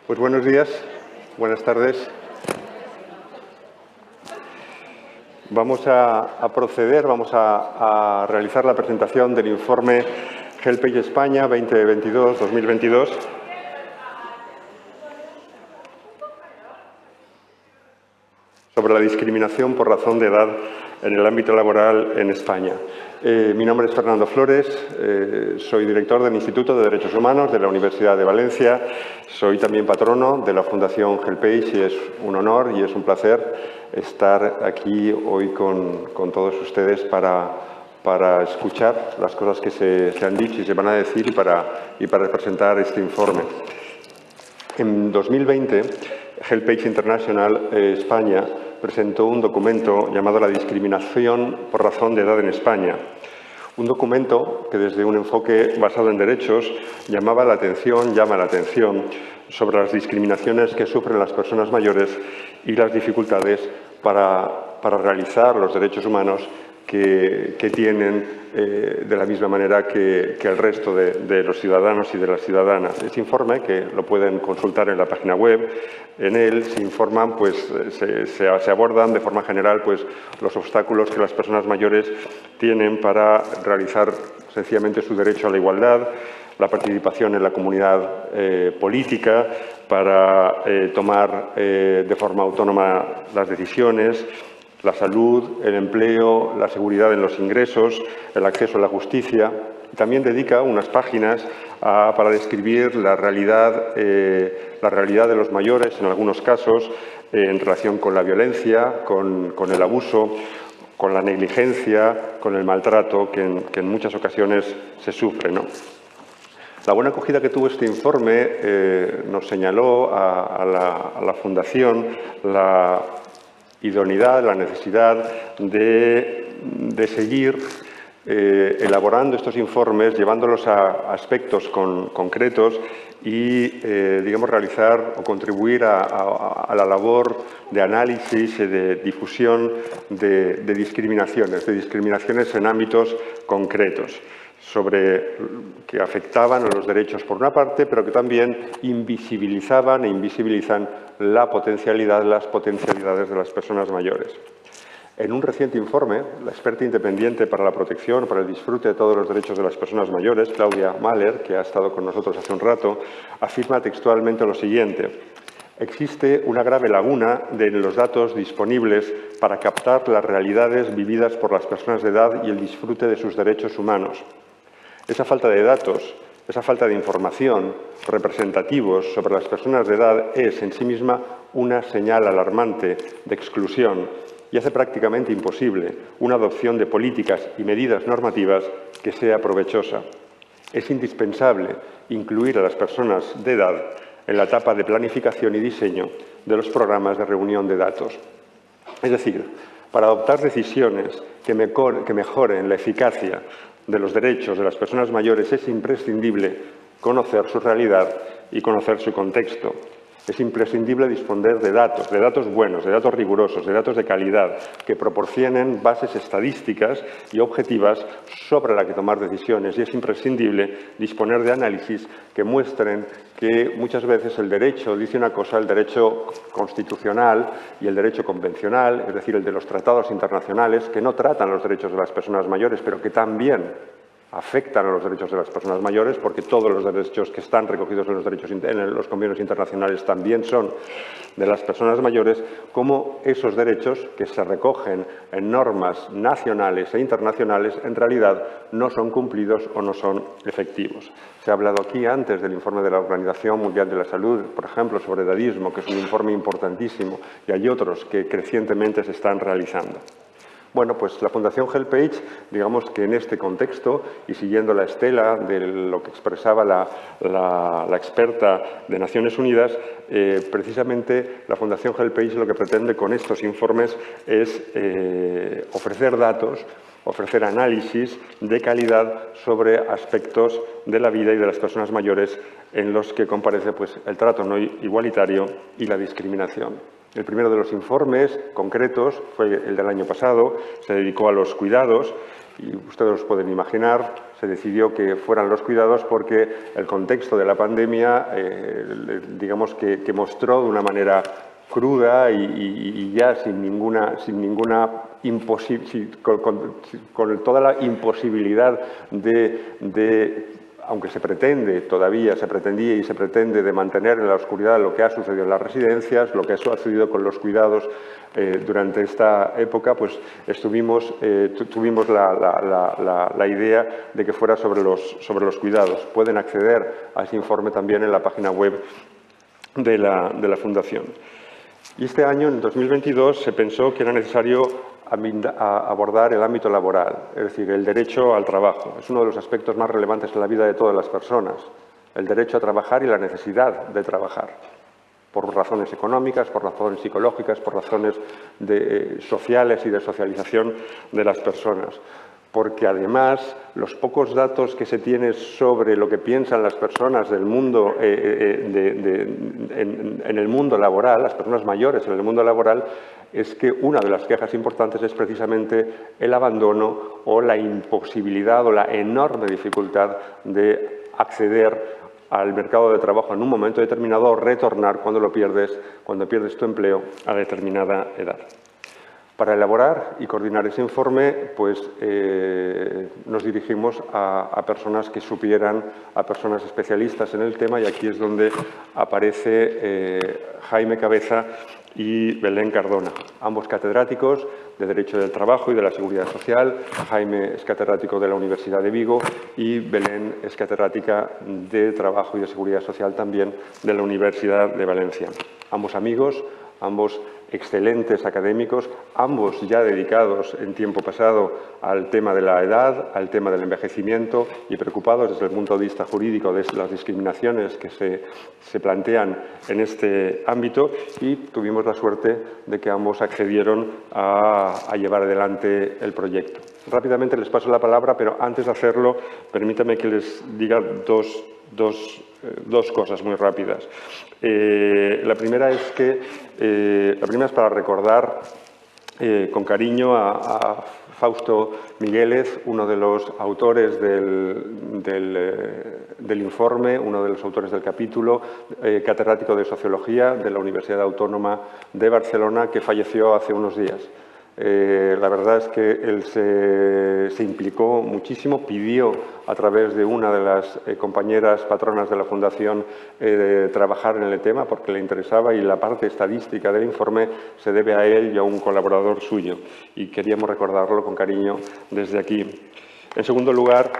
Pues buenos días, buenas tardes. Vamos a proceder, vamos a realizar la presentación del informe HelpAge España 2022-2022. Sobre la discriminación por razón de edad en el ámbito laboral en España. Mi nombre es Fernando Flores, soy director del Instituto de Derechos Humanos de la Universidad de Valencia, soy también patrono de la Fundación HelpAge y es un honor y es un placer estar aquí hoy con todos ustedes para escuchar las cosas que se han dicho y se van a decir y para presentar este informe. En 2020, HelpAge International España presentó un documento llamado La discriminación por razón de edad en España. Un documento que desde un enfoque basado en derechos llama la atención sobre las discriminaciones que sufren las personas mayores y las dificultades para realizar los derechos humanos que tienen de la misma manera que el resto de los ciudadanos y de las ciudadanas. Este informe, que lo pueden consultar en la página web, en él se informan, se abordan de forma general los obstáculos que las personas mayores tienen para realizar sencillamente su derecho a la igualdad, la participación en la comunidad política, para tomar de forma autónoma las decisiones, la salud, el empleo, la seguridad en los ingresos, el acceso a la justicia. También dedica unas páginas para describir la realidad de los mayores, en algunos casos, en relación con la violencia, con el abuso, con la negligencia, con el maltrato que en muchas ocasiones se sufre, ¿no? La buena acogida que tuvo este informe nos señaló a la Fundación la idoneidad, la necesidad de seguir elaborando estos informes, llevándolos a aspectos concretos y, digamos, realizar o contribuir a la labor de análisis y de difusión de discriminaciones en ámbitos concretos, que afectaban a los derechos por una parte, pero que también invisibilizaban e invisibilizan las potencialidades de las personas mayores. En un reciente informe, la experta independiente para la protección, para el disfrute de todos los derechos de las personas mayores, Claudia Mahler, que ha estado con nosotros hace un rato, afirma textualmente lo siguiente: existe una grave laguna en los datos disponibles para captar las realidades vividas por las personas de edad y el disfrute de sus derechos humanos. Esa falta de datos, esa falta de información representativos sobre las personas de edad es en sí misma una señal alarmante de exclusión y hace prácticamente imposible una adopción de políticas y medidas normativas que sea provechosa. Es indispensable incluir a las personas de edad en la etapa de planificación y diseño de los programas de reunión de datos. Es decir, para adoptar decisiones que mejoren la eficacia de los derechos de las personas mayores es imprescindible conocer su realidad y conocer su contexto. Es imprescindible disponer de datos buenos, de datos rigurosos, de datos de calidad, que proporcionen bases estadísticas y objetivas sobre las que tomar decisiones. Y es imprescindible disponer de análisis que muestren que muchas veces el derecho dice una cosa, el derecho constitucional y el derecho convencional, es decir, el de los tratados internacionales, que no tratan los derechos de las personas mayores, pero que también afectan a los derechos de las personas mayores, porque todos los derechos que están recogidos en los convenios internacionales también son de las personas mayores, como esos derechos que se recogen en normas nacionales e internacionales en realidad no son cumplidos o no son efectivos. Se ha hablado aquí antes del informe de la Organización Mundial de la Salud, por ejemplo, sobre edadismo, que es un informe importantísimo, y hay otros que crecientemente se están realizando. Bueno, pues la Fundación HelpAge, digamos que en este contexto y siguiendo la estela de lo que expresaba la experta de Naciones Unidas, precisamente la Fundación HelpAge lo que pretende con estos informes es ofrecer datos, ofrecer análisis de calidad sobre aspectos de la vida y de las personas mayores en los que comparece el trato no igualitario y la discriminación. El primero de los informes concretos fue el del año pasado, se dedicó a los cuidados y ustedes los pueden imaginar, se decidió que fueran los cuidados porque el contexto de la pandemia, digamos que mostró de una manera cruda y ya con toda la imposibilidad aunque se pretendía y se pretende de mantener en la oscuridad lo que ha sucedido en las residencias, lo que ha sucedido con los cuidados durante esta época, pues tuvimos la idea de que fuera sobre los cuidados. Pueden acceder a ese informe también en la página web de la Fundación. Y este año, en 2022, se pensó que era necesario abordar el ámbito laboral, es decir, el derecho al trabajo. Es uno de los aspectos más relevantes en la vida de todas las personas, el derecho a trabajar y la necesidad de trabajar, por razones económicas, por razones psicológicas, por razones sociales y de socialización de las personas. Porque además los pocos datos que se tienen sobre lo que piensan las personas del mundo, en el mundo laboral, las personas mayores en el mundo laboral, es que una de las quejas importantes es precisamente el abandono o la imposibilidad o la enorme dificultad de acceder al mercado de trabajo en un momento determinado o retornar cuando pierdes tu empleo a determinada edad. Para elaborar y coordinar ese informe, pues nos dirigimos a personas que supieran, a personas especialistas en el tema, y aquí es donde aparece Jaime Cabeza y Belén Cardona, ambos catedráticos de Derecho del Trabajo y de la Seguridad Social. Jaime es catedrático de la Universidad de Vigo y Belén es catedrática de Trabajo y de Seguridad Social también de la Universidad de Valencia. Ambos amigos, ambos excelentes académicos, ambos ya dedicados en tiempo pasado al tema de la edad, al tema del envejecimiento y preocupados desde el punto de vista jurídico de las discriminaciones que se plantean en este ámbito, y tuvimos la suerte de que ambos accedieron a llevar adelante el proyecto. Rápidamente les paso la palabra, pero antes de hacerlo, permítanme que les diga dos cosas muy rápidas. La primera es para recordar con cariño a Fausto Miguélez, uno de los autores del informe, uno de los autores del capítulo, catedrático de Sociología de la Universidad Autónoma de Barcelona, que falleció hace unos días. La verdad es que él se implicó muchísimo, pidió a través de una de las compañeras patronas de la Fundación trabajar en el tema porque le interesaba, y la parte estadística del informe se debe a él y a un colaborador suyo, y queríamos recordarlo con cariño desde aquí. En segundo lugar,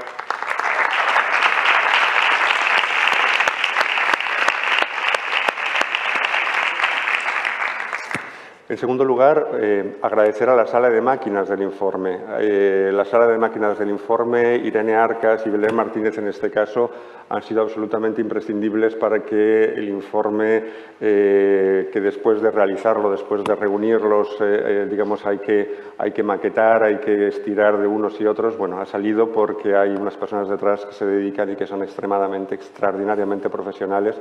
agradecer a la sala de máquinas del informe. La sala de máquinas del informe, Irene Arcas y Belén Martínez en este caso, han sido absolutamente imprescindibles para que el informe, que después de realizarlo, después de reunirlos, digamos, hay que maquetar, hay que estirar de unos y otros, bueno, ha salido porque hay unas personas detrás que se dedican y que son extraordinariamente profesionales,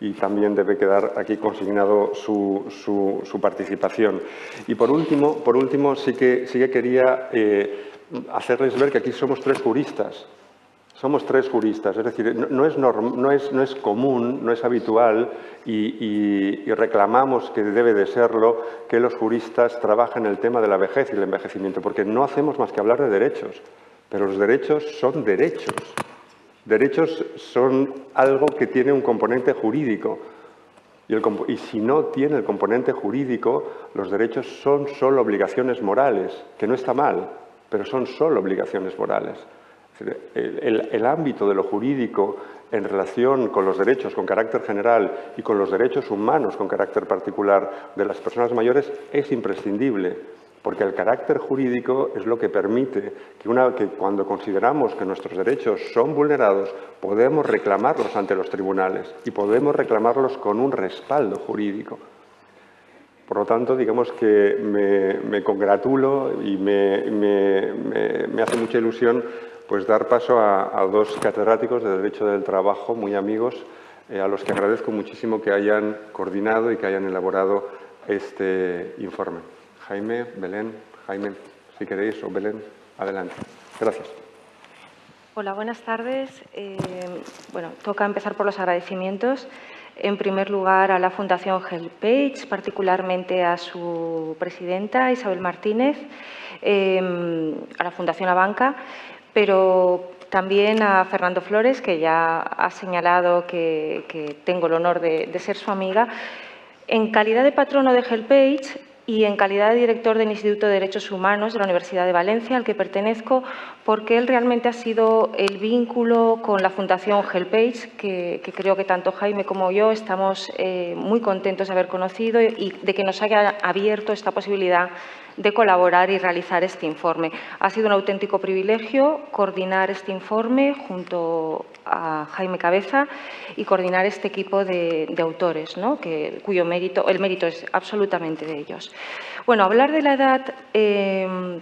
y también debe quedar aquí consignado su participación. Y por último sí que quería hacerles ver que aquí somos tres juristas. Somos tres juristas, es decir, no es común, no es habitual, y reclamamos que debe de serlo, que los juristas trabajen el tema de la vejez y el envejecimiento, porque no hacemos más que hablar de derechos, pero los derechos son derechos. Derechos son algo que tiene un componente jurídico, y si no tiene el componente jurídico, los derechos son solo obligaciones morales, que no está mal, pero son solo obligaciones morales. El ámbito de lo jurídico en relación con los derechos con carácter general y con los derechos humanos con carácter particular de las personas mayores es imprescindible, porque el carácter jurídico es lo que permite que cuando consideramos que nuestros derechos son vulnerados, podemos reclamarlos ante los tribunales y podemos reclamarlos con un respaldo jurídico. Por lo tanto, digamos que me congratulo y me hace mucha ilusión pues dar paso a dos catedráticos de Derecho del Trabajo muy amigos, a los que agradezco muchísimo que hayan coordinado y que hayan elaborado este informe. Jaime, Belén, Jaime, si queréis, o Belén, adelante. Gracias. Hola, buenas tardes. Bueno, toca empezar por los agradecimientos. En primer lugar, a la Fundación HelpAge, particularmente a su presidenta, Isabel Martínez, a la Fundación Abanca, pero también a Fernando Flores, que ya ha señalado que tengo el honor de ser su amiga. En calidad de patrono de HelpAge y en calidad de director del Instituto de Derechos Humanos de la Universidad de Valencia, al que pertenezco, porque él realmente ha sido el vínculo con la Fundación HelpAge, que creo que tanto Jaime como yo estamos muy contentos de haber conocido y de que nos haya abierto esta posibilidad de colaborar y realizar este informe. Ha sido un auténtico privilegio coordinar este informe junto a Jaime Cabeza y coordinar este equipo de autores, ¿no? Cuyo mérito, el mérito es absolutamente de ellos. Bueno, hablar de la edad en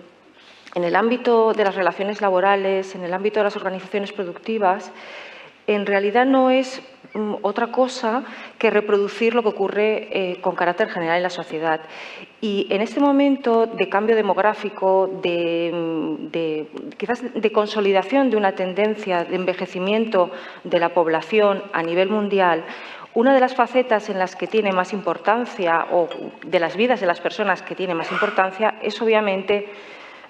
el ámbito de las relaciones laborales, en el ámbito de las organizaciones productivas, en realidad no es otra cosa que reproducir lo que ocurre con carácter general en la sociedad. Y en este momento de cambio demográfico, quizás de consolidación de una tendencia de envejecimiento de la población a nivel mundial, una de las facetas en las que tiene más importancia, o de las vidas de las personas que tiene más importancia, es obviamente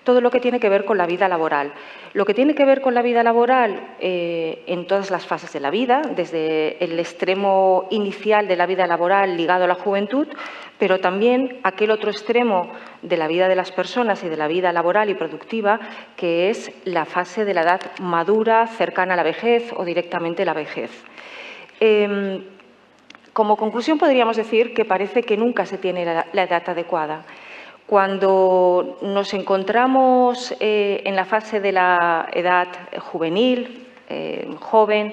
todo lo que tiene que ver con la vida laboral. Lo que tiene que ver con la vida laboral en todas las fases de la vida, desde el extremo inicial de la vida laboral ligado a la juventud, pero también aquel otro extremo de la vida de las personas y de la vida laboral y productiva, que es la fase de la edad madura, cercana a la vejez o directamente la vejez. Como conclusión podríamos decir que parece que nunca se tiene la edad adecuada. Cuando nos encontramos en la fase de la edad juvenil, joven,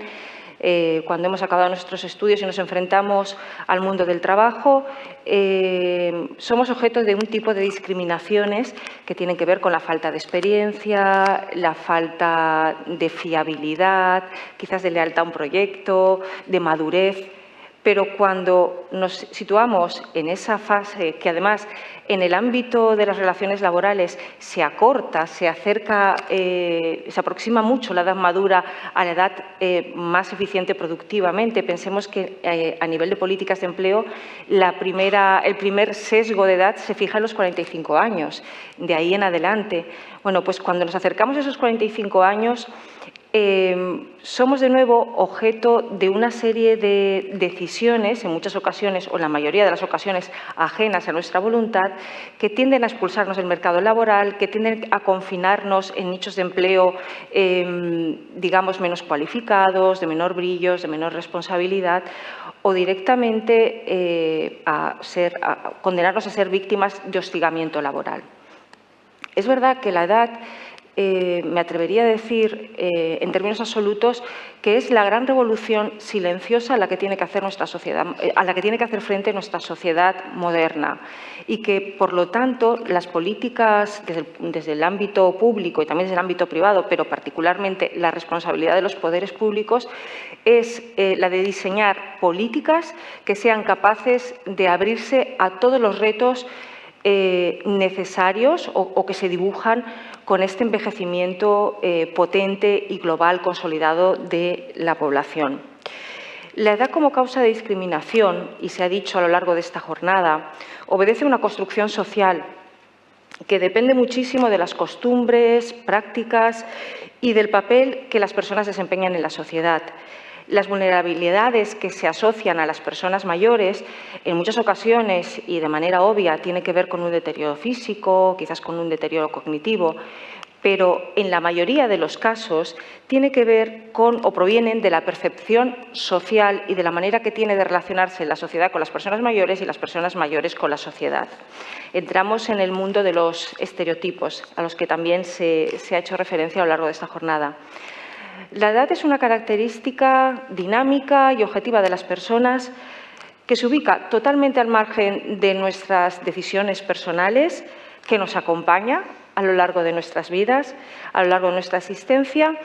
cuando hemos acabado nuestros estudios y nos enfrentamos al mundo del trabajo, somos objeto de un tipo de discriminaciones que tienen que ver con la falta de experiencia, la falta de fiabilidad, quizás de lealtad a un proyecto, de madurez. Pero cuando nos situamos en esa fase, que además en el ámbito de las relaciones laborales se acorta, se acerca, se aproxima mucho la edad madura a la edad más eficiente productivamente. Pensemos que a nivel de políticas de empleo el primer sesgo de edad se fija en los 45 años, de ahí en adelante. Bueno, pues cuando nos acercamos a esos 45 años, somos de nuevo objeto de una serie de decisiones, en muchas ocasiones o en la mayoría de las ocasiones ajenas a nuestra voluntad, que tienden a expulsarnos del mercado laboral, que tienden a confinarnos en nichos de empleo, digamos, menos cualificados, de menor brillo, de menor responsabilidad, o directamente a condenarnos a ser víctimas de hostigamiento laboral. Es verdad que la edad, me atrevería a decir en términos absolutos, que es la gran revolución silenciosa a la que tiene que hacer nuestra sociedad, a la que tiene que hacer frente nuestra sociedad moderna, y que, por lo tanto, las políticas desde el ámbito público y también desde el ámbito privado, pero particularmente la responsabilidad de los poderes públicos, es la de diseñar políticas que sean capaces de abrirse a todos los retos necesarios o que se dibujan con este envejecimiento potente y global consolidado de la población. La edad como causa de discriminación, y se ha dicho a lo largo de esta jornada, obedece a una construcción social que depende muchísimo de las costumbres, prácticas y del papel que las personas desempeñan en la sociedad. Las vulnerabilidades que se asocian a las personas mayores, en muchas ocasiones y de manera obvia, tienen que ver con un deterioro físico, quizás con un deterioro cognitivo, pero en la mayoría de los casos tiene que ver con o provienen de la percepción social y de la manera que tiene de relacionarse la sociedad con las personas mayores y las personas mayores con la sociedad. Entramos en el mundo de los estereotipos, a los que también se ha hecho referencia a lo largo de esta jornada. La edad es una característica dinámica y objetiva de las personas que se ubica totalmente al margen de nuestras decisiones personales, que nos acompaña a lo largo de nuestras vidas, a lo largo de nuestra existencia,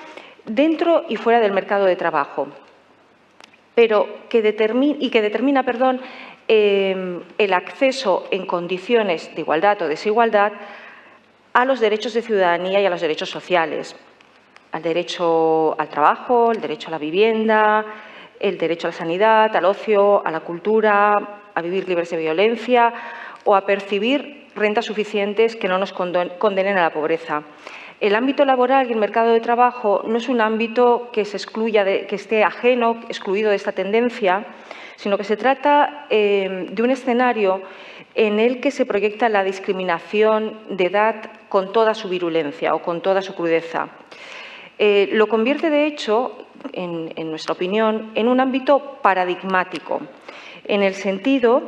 dentro y fuera del mercado de trabajo, pero que determina el acceso en condiciones de igualdad o desigualdad a los derechos de ciudadanía y a los derechos sociales. al derecho al trabajo, el derecho a la vivienda, el derecho a la sanidad, al ocio, a la cultura, a vivir libres de violencia o a percibir rentas suficientes que no nos condenen a la pobreza. El ámbito laboral y el mercado de trabajo no es un ámbito que se excluya, que esté ajeno, excluido de esta tendencia, sino que se trata de un escenario en el que se proyecta la discriminación de edad con toda su virulencia o con toda su crudeza. Lo convierte, de hecho, en nuestra opinión, en un ámbito paradigmático, en el sentido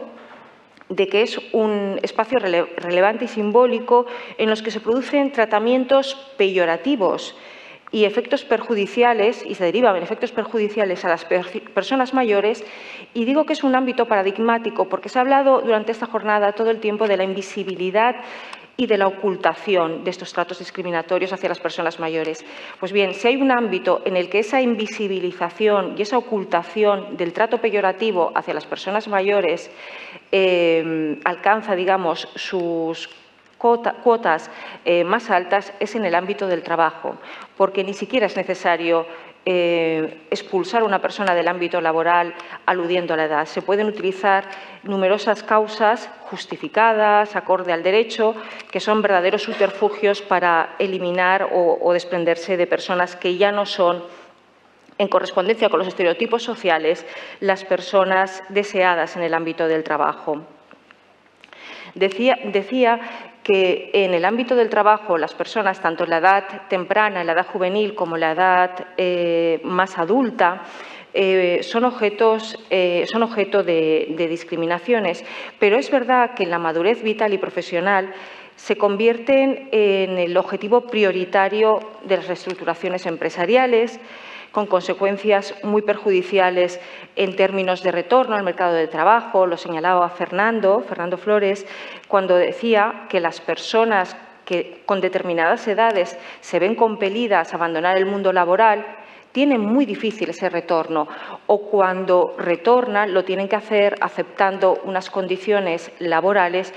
de que es un espacio relevante y simbólico en los que se producen tratamientos peyorativos y efectos perjudiciales, y se derivan en efectos perjudiciales a las personas mayores. Y digo que es un ámbito paradigmático porque se ha hablado durante esta jornada todo el tiempo de la invisibilidad y de la ocultación de estos tratos discriminatorios hacia las personas mayores. Pues bien, si hay un ámbito en el que esa invisibilización y esa ocultación del trato peyorativo hacia las personas mayores alcanza, digamos, sus cuotas más altas, es en el ámbito del trabajo, porque ni siquiera es necesario expulsar a una persona del ámbito laboral aludiendo a la edad. Se pueden utilizar numerosas causas justificadas, acorde al derecho, que son verdaderos subterfugios para eliminar o desprenderse de personas que ya no son, en correspondencia con los estereotipos sociales, las personas deseadas en el ámbito del trabajo. Decía que en el ámbito del trabajo las personas, tanto en la edad temprana, en la edad juvenil, como en la edad más adulta, son objeto de discriminaciones. Pero es verdad que en la madurez vital y profesional se convierten en el objetivo prioritario de las reestructuraciones empresariales, con consecuencias muy perjudiciales en términos de retorno al mercado de trabajo. Lo señalaba Fernando Flores, cuando decía que las personas que con determinadas edades se ven compelidas a abandonar el mundo laboral tienen muy difícil ese retorno, o cuando retornan lo tienen que hacer aceptando unas condiciones laborales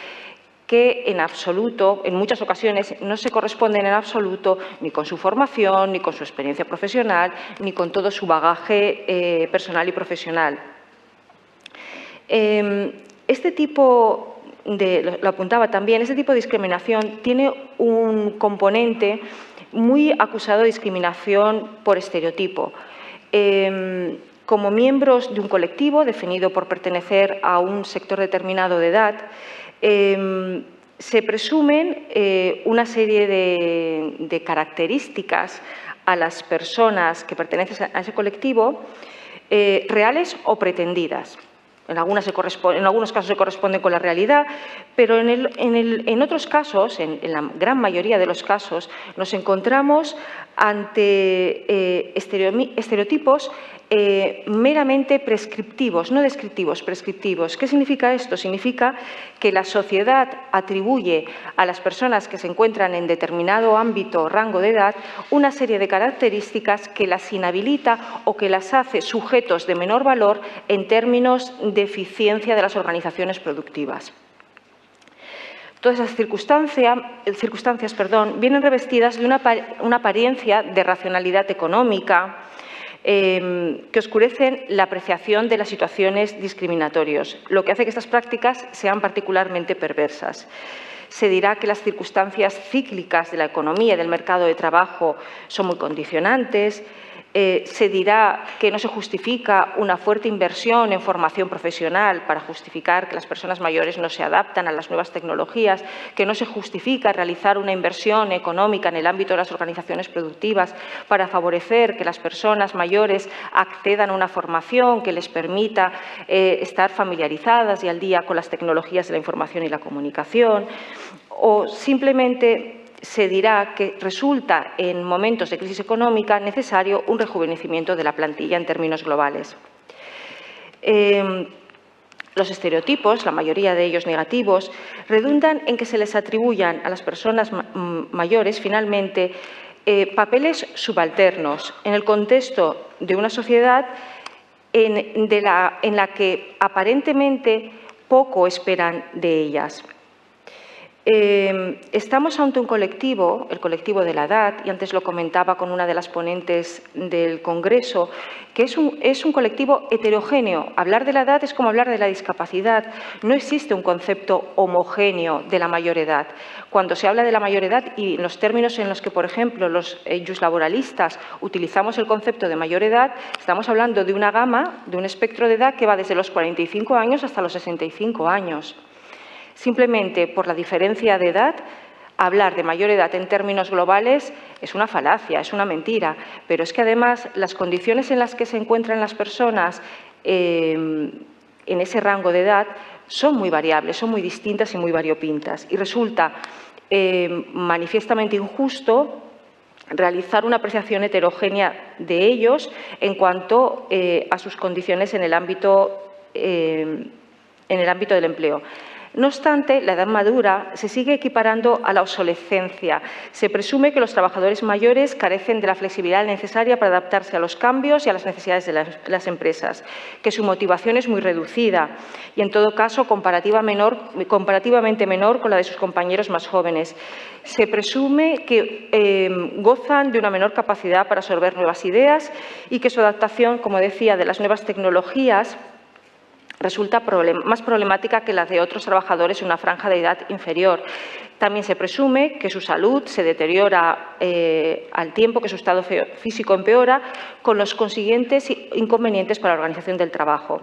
que en absoluto, en muchas ocasiones, no se corresponden en absoluto ni con su formación, ni con su experiencia profesional, ni con todo su bagaje personal y profesional. Este tipo lo apuntaba también, este tipo de discriminación tiene un componente muy acusado de discriminación por estereotipo. Como miembros de un colectivo definido por pertenecer a un sector determinado de edad, se presumen una serie de características a las personas que pertenecen a ese colectivo, reales o pretendidas. En algunos casos se corresponden con la realidad, pero en otros casos, en la gran mayoría de los casos, nos encontramos ante estereotipos meramente prescriptivos, no descriptivos, prescriptivos. ¿Qué significa esto? Significa que la sociedad atribuye a las personas que se encuentran en determinado ámbito o rango de edad una serie de características que las inhabilita o que las hace sujetos de menor valor en términos de eficiencia de las organizaciones productivas. Todas esas circunstancias vienen revestidas de una apariencia de racionalidad económica que oscurecen la apreciación de las situaciones discriminatorias, lo que hace que estas prácticas sean particularmente perversas. Se dirá que las circunstancias cíclicas de la economía y del mercado de trabajo son muy condicionantes. Se dirá que no se justifica una fuerte inversión en formación profesional para justificar que las personas mayores no se adaptan a las nuevas tecnologías, que no se justifica realizar una inversión económica en el ámbito de las organizaciones productivas para favorecer que las personas mayores accedan a una formación que les permita estar familiarizadas y al día con las tecnologías de la información y la comunicación, o simplemente se dirá que resulta en momentos de crisis económica necesario un rejuvenecimiento de la plantilla en términos globales. Los estereotipos, la mayoría de ellos negativos, redundan en que se les atribuyan a las personas mayores, finalmente, papeles subalternos en el contexto de una sociedad en la que aparentemente poco esperan de ellas. Estamos ante un colectivo, el colectivo de la edad, y antes lo comentaba con una de las ponentes del Congreso, que es un colectivo heterogéneo. Hablar de la edad es como hablar de la discapacidad. No existe un concepto homogéneo de la mayor edad. Cuando se habla de la mayor edad y los términos en los que, por ejemplo, los iuslaboralistas utilizamos el concepto de mayor edad, estamos hablando de una gama, de un espectro de edad que va desde los 45 años hasta los 65 años. Simplemente por la diferencia de edad, hablar de mayor edad en términos globales es una falacia, es una mentira, pero es que además las condiciones en las que se encuentran las personas en ese rango de edad son muy variables, son muy distintas y muy variopintas. Y resulta manifiestamente injusto realizar una apreciación heterogénea de ellos en cuanto a sus condiciones en el ámbito del empleo. No obstante, la edad madura se sigue equiparando a la obsolescencia. Se presume que los trabajadores mayores carecen de la flexibilidad necesaria para adaptarse a los cambios y a las necesidades de las empresas, que su motivación es muy reducida y, en todo caso, comparativamente menor con la de sus compañeros más jóvenes. Se presume que gozan de una menor capacidad para absorber nuevas ideas y que su adaptación, como decía, de las nuevas tecnologías resulta más problemática que la de otros trabajadores en una franja de edad inferior. También se presume que su salud se deteriora al tiempo que su estado físico empeora, con los consiguientes inconvenientes para la organización del trabajo.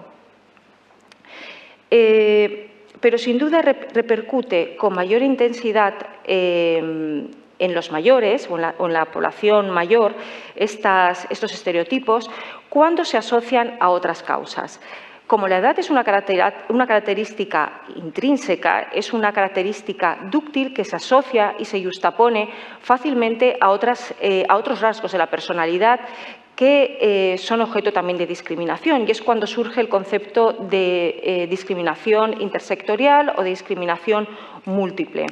Pero sin duda repercute con mayor intensidad en los mayores o en la población mayor estos estereotipos cuando se asocian a otras causas. Como la edad es una característica intrínseca, es una característica dúctil que se asocia y se justapone fácilmente a otros rasgos de la personalidad que son objeto también de discriminación, y es cuando surge el concepto de discriminación intersectorial o de discriminación múltiple.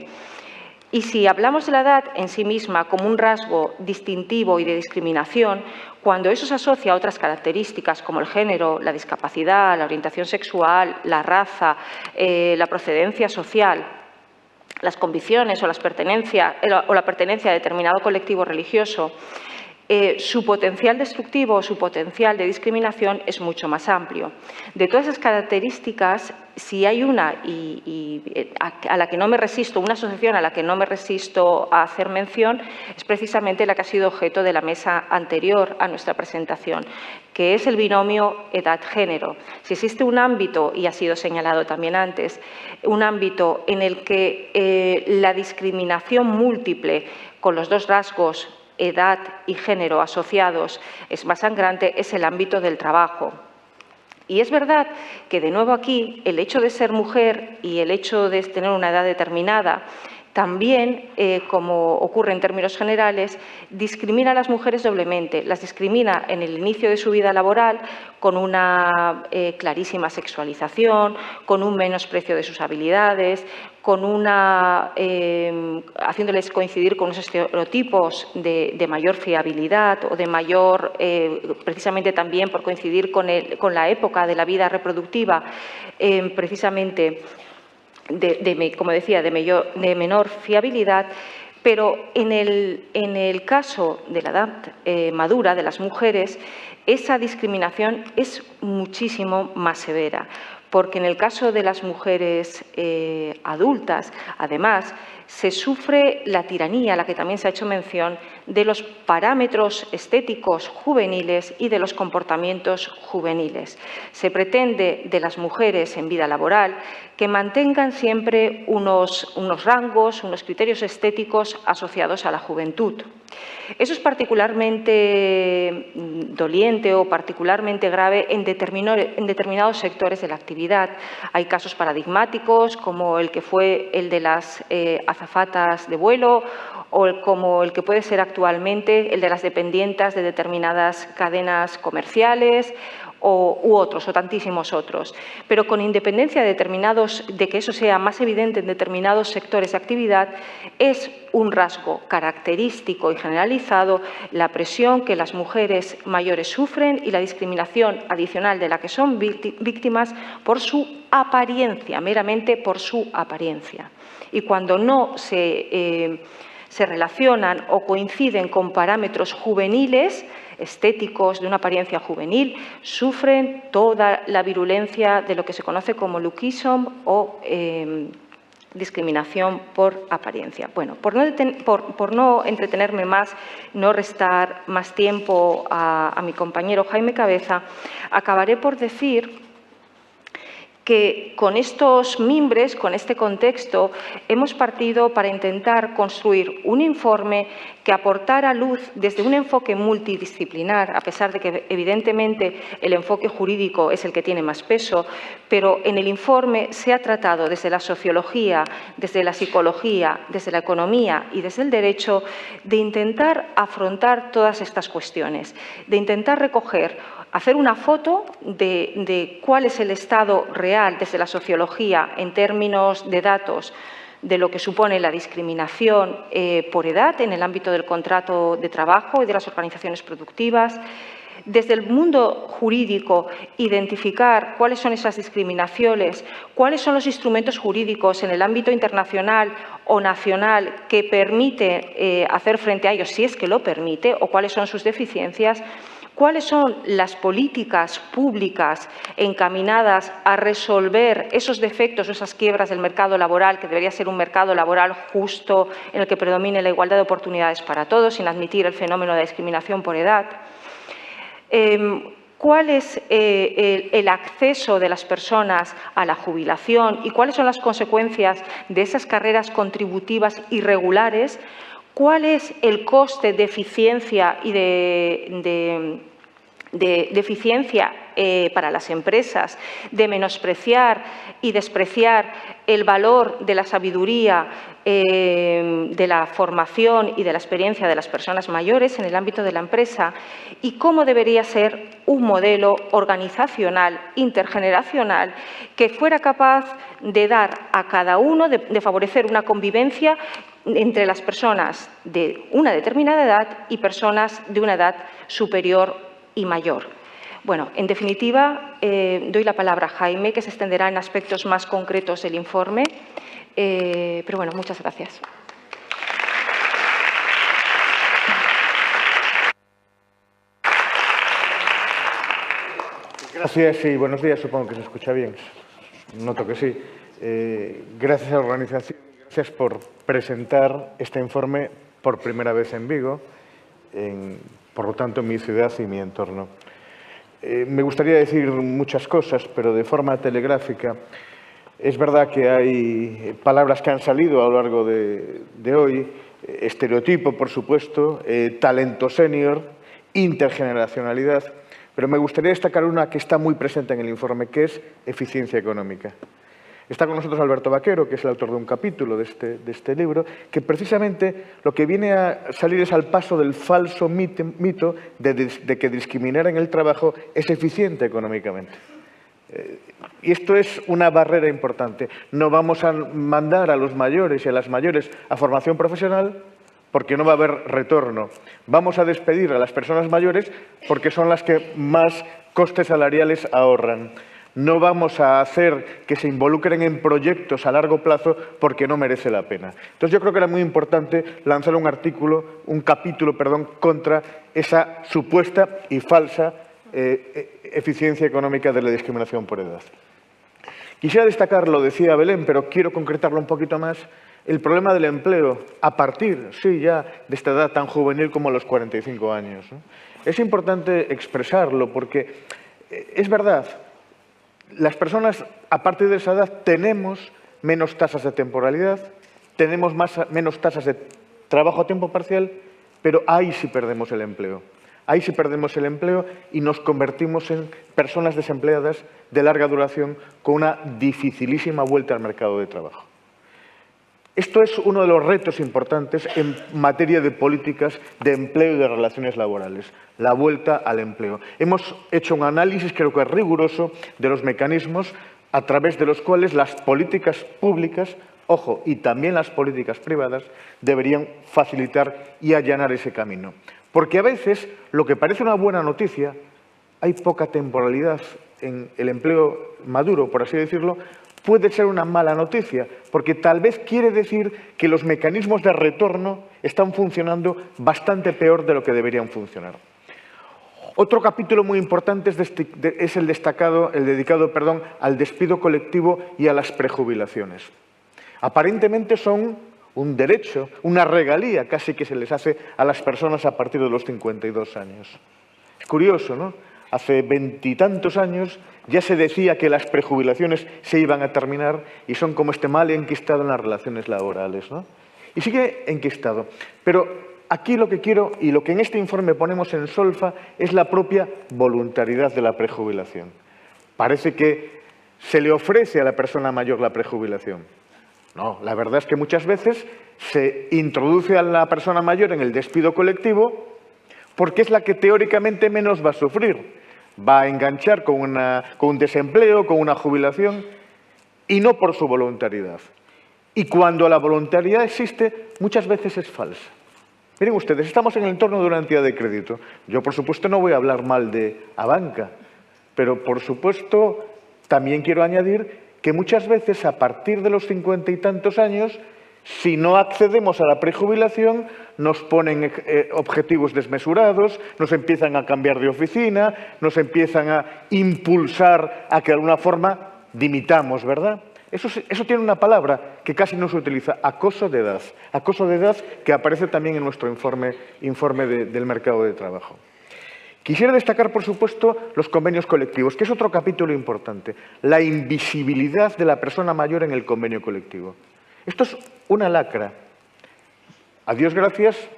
Y si hablamos de la edad en sí misma como un rasgo distintivo y de discriminación, cuando eso se asocia a otras características como el género, la discapacidad, la orientación sexual, la raza, la procedencia social, las convicciones o la pertenencia a determinado colectivo religioso, su potencial destructivo o su potencial de discriminación es mucho más amplio. De todas esas características, si hay una a la que no me resisto, una asociación a la que no me resisto a hacer mención, es precisamente la que ha sido objeto de la mesa anterior a nuestra presentación, que es el binomio edad-género. Si existe un ámbito, y ha sido señalado también antes, un ámbito en el que la discriminación múltiple con los dos rasgos edad y género asociados es más sangrante, es el ámbito del trabajo. Y es verdad que, de nuevo aquí, el hecho de ser mujer y el hecho de tener una edad determinada también, como ocurre en términos generales, discrimina a las mujeres doblemente. Las discrimina en el inicio de su vida laboral con una clarísima sexualización, con un menosprecio de sus habilidades, haciéndoles coincidir con unos estereotipos de mayor fiabilidad o de mayor, precisamente también por coincidir con la época de la vida reproductiva, precisamente como decía, de menor fiabilidad, pero en el caso de la edad madura de las mujeres, esa discriminación es muchísimo más severa, porque en el caso de las mujeres adultas, además, se sufre la tiranía, a la que también se ha hecho mención, de los parámetros estéticos juveniles y de los comportamientos juveniles. Se pretende de las mujeres en vida laboral que mantengan siempre unos rangos, unos criterios estéticos asociados a la juventud. Eso es particularmente doliente o particularmente grave en determinados sectores de la actividad. Hay casos paradigmáticos, como el que fue el de las azafatas de vuelo como el que puede ser actualmente el de las dependientas de determinadas cadenas comerciales u otros, o tantísimos otros. Pero con independencia de que eso sea más evidente en determinados sectores de actividad, es un rasgo característico y generalizado la presión que las mujeres mayores sufren y la discriminación adicional de la que son víctimas por su apariencia, meramente por su apariencia. Y cuando no se relacionan o coinciden con parámetros juveniles, estéticos, de una apariencia juvenil, sufren toda la virulencia de lo que se conoce como lookism o discriminación por apariencia. Bueno, por no entretenerme más, no restar más tiempo a mi compañero Jaime Cabeza, acabaré por decir que con estos mimbres, con este contexto, hemos partido para intentar construir un informe que aportara luz desde un enfoque multidisciplinar, a pesar de que evidentemente el enfoque jurídico es el que tiene más peso, pero en el informe se ha tratado desde la sociología, desde la psicología, desde la economía y desde el derecho de intentar afrontar todas estas cuestiones, de intentar hacer una foto de cuál es el estado real desde la sociología en términos de datos de lo que supone la discriminación por edad en el ámbito del contrato de trabajo y de las organizaciones productivas. Desde el mundo jurídico, identificar cuáles son esas discriminaciones, cuáles son los instrumentos jurídicos en el ámbito internacional o nacional que permite hacer frente a ellos, si es que lo permite, o cuáles son sus deficiencias. ¿Cuáles son las políticas públicas encaminadas a resolver esos defectos o esas quiebras del mercado laboral, que debería ser un mercado laboral justo en el que predomine la igualdad de oportunidades para todos, sin admitir el fenómeno de la discriminación por edad? ¿Cuál es el acceso de las personas a la jubilación y cuáles son las consecuencias de esas carreras contributivas irregulares? ¿Cuál es el coste de eficiencia y de eficiencia para las empresas, de menospreciar y despreciar el valor de la sabiduría, de la formación y de la experiencia de las personas mayores en el ámbito de la empresa? ¿Y cómo debería ser un modelo organizacional, intergeneracional, que fuera capaz de dar a cada uno, de favorecer una convivencia entre las personas de una determinada edad y personas de una edad superior y mayor? Bueno, en definitiva, doy la palabra a Jaime, que se extenderá en aspectos más concretos del informe. Pero bueno, muchas gracias. Gracias y buenos días. Supongo que se escucha bien. Noto que sí. Gracias a la organización. Gracias por presentar este informe por primera vez en Vigo, por lo tanto, en mi ciudad y mi entorno. Me gustaría decir muchas cosas, pero de forma telegráfica. Es verdad que hay palabras que han salido a lo largo de hoy, estereotipo, por supuesto, talento senior, intergeneracionalidad, pero me gustaría destacar una que está muy presente en el informe, que es eficiencia económica. Está con nosotros Alberto Vaquero, que es el autor de un capítulo de este libro, que precisamente lo que viene a salir es al paso del falso mito de que discriminar en el trabajo es eficiente económicamente. Y esto es una barrera importante. No vamos a mandar a los mayores y a las mayores a formación profesional porque no va a haber retorno. Vamos a despedir a las personas mayores porque son las que más costes salariales ahorran. No vamos a hacer que se involucren en proyectos a largo plazo porque no merece la pena. Entonces, yo creo que era muy importante lanzar un capítulo, contra esa supuesta y falsa eficiencia económica de la discriminación por edad. Quisiera destacar, lo decía Belén, pero quiero concretarlo un poquito más, el problema del empleo a partir, sí, ya de esta edad tan juvenil como los 45 años. Es importante expresarlo porque es verdad. Las personas, a partir de esa edad, tenemos menos tasas de temporalidad, tenemos menos tasas de trabajo a tiempo parcial, pero ahí sí perdemos el empleo. Ahí sí perdemos el empleo y nos convertimos en personas desempleadas de larga duración con una dificilísima vuelta al mercado de trabajo. Esto es uno de los retos importantes en materia de políticas de empleo y de relaciones laborales, la vuelta al empleo. Hemos hecho un análisis, creo que riguroso, de los mecanismos a través de los cuales las políticas públicas, ojo, y también las políticas privadas, deberían facilitar y allanar ese camino. Porque a veces, lo que parece una buena noticia, hay poca temporalidad en el empleo maduro, por así decirlo, puede ser una mala noticia, porque tal vez quiere decir que los mecanismos de retorno están funcionando bastante peor de lo que deberían funcionar. Otro capítulo muy importante es el dedicado al despido colectivo y a las prejubilaciones. Aparentemente son un derecho, una regalía casi que se les hace a las personas a partir de los 52 años. Es curioso, ¿no? Hace veintitantos años ya se decía que las prejubilaciones se iban a terminar y son como este mal enquistado en las relaciones laborales, ¿no? Y sigue enquistado. Pero aquí lo que quiero y lo que en este informe ponemos en solfa es la propia voluntariedad de la prejubilación. Parece que se le ofrece a la persona mayor la prejubilación. No, la verdad es que muchas veces se introduce a la persona mayor en el despido colectivo porque es la que teóricamente menos va a sufrir. Va a enganchar con un desempleo, con una jubilación, y no por su voluntariedad. Y cuando la voluntariedad existe, muchas veces es falsa. Miren ustedes, estamos en el entorno de una entidad de crédito. Yo, por supuesto, no voy a hablar mal de Abanca, pero, por supuesto, también quiero añadir que muchas veces, a partir de los 50 y tantos años, si no accedemos a la prejubilación, nos ponen objetivos desmesurados, nos empiezan a cambiar de oficina, nos empiezan a impulsar a que de alguna forma dimitamos, ¿verdad? Eso tiene una palabra que casi no se utiliza, acoso de edad. Acoso de edad que aparece también en nuestro informe del mercado de trabajo. Quisiera destacar, por supuesto, los convenios colectivos, que es otro capítulo importante. La invisibilidad de la persona mayor en el convenio colectivo. Esto es una lacra. A Dios gracias,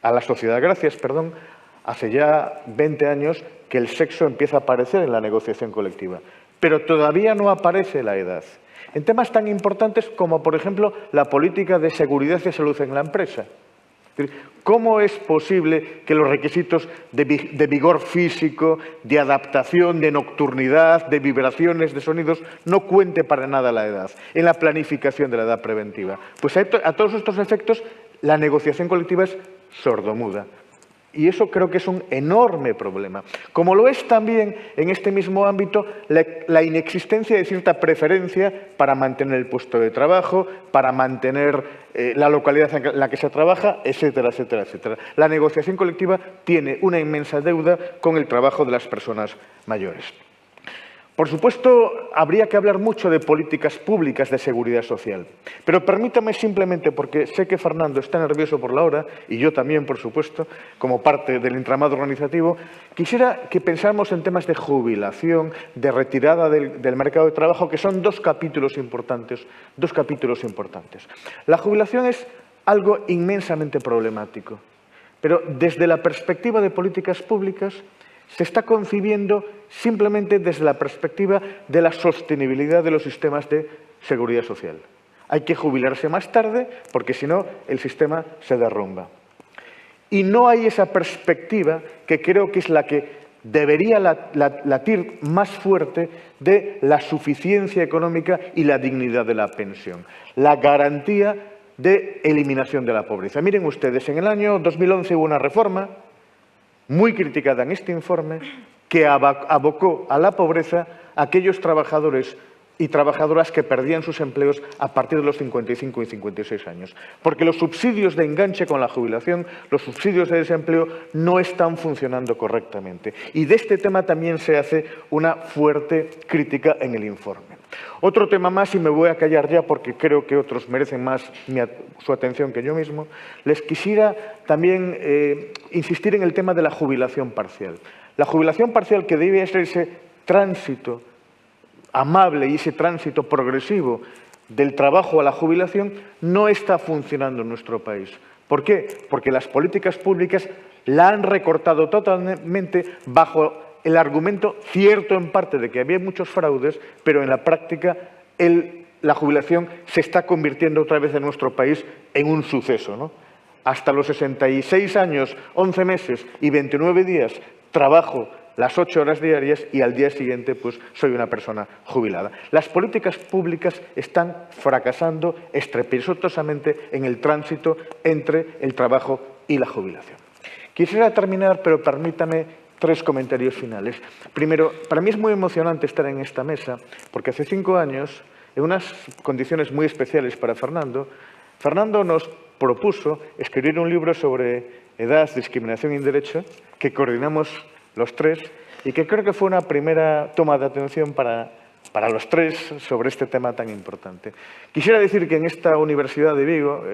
a la sociedad gracias, perdón, hace ya 20 años que el sexo empieza a aparecer en la negociación colectiva, pero todavía no aparece la edad. En temas tan importantes como, por ejemplo, la política de seguridad y salud en la empresa. ¿Cómo es posible que los requisitos de vigor físico, de adaptación, de nocturnidad, de vibraciones, de sonidos, no cuente para nada la edad en la planificación de la edad preventiva? Pues a todos estos efectos, la negociación colectiva es sordomuda. Y eso creo que es un enorme problema. Como lo es también, en este mismo ámbito, la inexistencia de cierta preferencia para mantener el puesto de trabajo, para mantener la localidad en la que se trabaja, etcétera, etcétera, etcétera. La negociación colectiva tiene una inmensa deuda con el trabajo de las personas mayores. Por supuesto, habría que hablar mucho de políticas públicas de seguridad social. Pero permítame simplemente, porque sé que Fernando está nervioso por la hora, y yo también, por supuesto, como parte del entramado organizativo, quisiera que pensáramos en temas de jubilación, de retirada del mercado de trabajo, que son dos capítulos importantes. La jubilación es algo inmensamente problemático, pero desde la perspectiva de políticas públicas, se está concibiendo simplemente desde la perspectiva de la sostenibilidad de los sistemas de seguridad social. Hay que jubilarse más tarde porque si no el sistema se derrumba. Y no hay esa perspectiva que creo que es la que debería latir más fuerte de la suficiencia económica y la dignidad de la pensión. La garantía de eliminación de la pobreza. Miren ustedes, en el año 2011 hubo una reforma muy criticada en este informe, que abocó a la pobreza a aquellos trabajadores y trabajadoras que perdían sus empleos a partir de los 55 y 56 años. Porque los subsidios de enganche con la jubilación, los subsidios de desempleo, no están funcionando correctamente. Y de este tema también se hace una fuerte crítica en el informe. Otro tema más, y me voy a callar ya porque creo que otros merecen más su atención que yo mismo, les quisiera también insistir en el tema de la jubilación parcial. La jubilación parcial, que debe ser ese tránsito amable y ese tránsito progresivo del trabajo a la jubilación, no está funcionando en nuestro país. ¿Por qué? Porque las políticas públicas la han recortado totalmente bajo el argumento cierto en parte de que había muchos fraudes, pero en la práctica el la jubilación se está convirtiendo otra vez en nuestro país en un suceso, ¿no? Hasta los 66 años, 11 meses y 29 días trabajo las 8 horas diarias y al día siguiente pues soy una persona jubilada. Las políticas públicas están fracasando estrepitosamente en el tránsito entre el trabajo y la jubilación. Quisiera terminar, pero permítame 3 comentarios finales. Primero, para mí es muy emocionante estar en esta mesa porque hace 5 años, en unas condiciones muy especiales para Fernando, Fernando nos propuso escribir un libro sobre edad, discriminación y derecho que coordinamos los 3 y que creo que fue una primera toma de atención para los 3 sobre este tema tan importante. Quisiera decir que en esta Universidad de Vigo,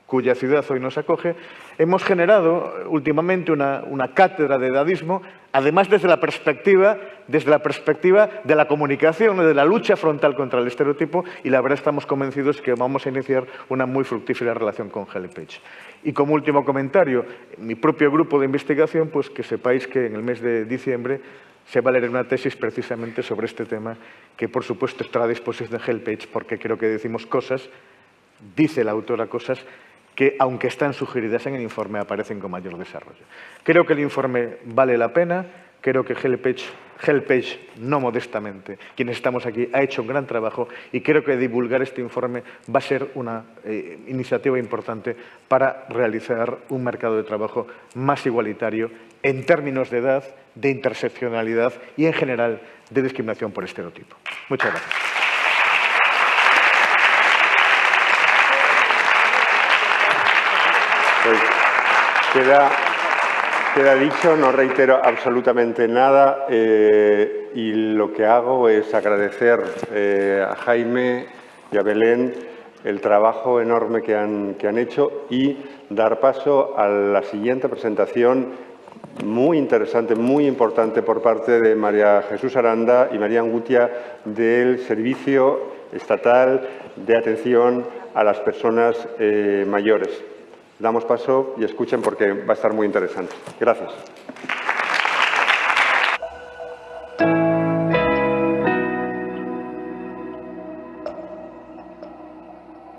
cuya ciudad hoy nos acoge, hemos generado últimamente una cátedra de edadismo, además desde la perspectiva de la comunicación, de la lucha frontal contra el estereotipo, y la verdad estamos convencidos que vamos a iniciar una muy fructífera relación con HelpAge. Y como último comentario, mi propio grupo de investigación, pues que sepáis que en el mes de diciembre se va a leer una tesis precisamente sobre este tema, que por supuesto estará a disposición de HelpAge, porque creo que decimos cosas, dice la autora cosas, que, aunque están sugeridas en el informe, aparecen con mayor desarrollo. Creo que el informe vale la pena, creo que HelpAge, no modestamente, quienes estamos aquí, ha hecho un gran trabajo y creo que divulgar este informe va a ser una iniciativa importante para realizar un mercado de trabajo más igualitario en términos de edad, de interseccionalidad y, en general, de discriminación por estereotipo. Muchas gracias. Pues queda dicho, no reitero absolutamente nada y lo que hago es agradecer a Jaime y a Belén el trabajo enorme que han hecho y dar paso a la siguiente presentación muy interesante, muy importante por parte de María Jesús Aranda y María Angutia del Servicio Estatal de Atención a las Personas Mayores. Damos paso y escuchen porque va a estar muy interesante. Gracias.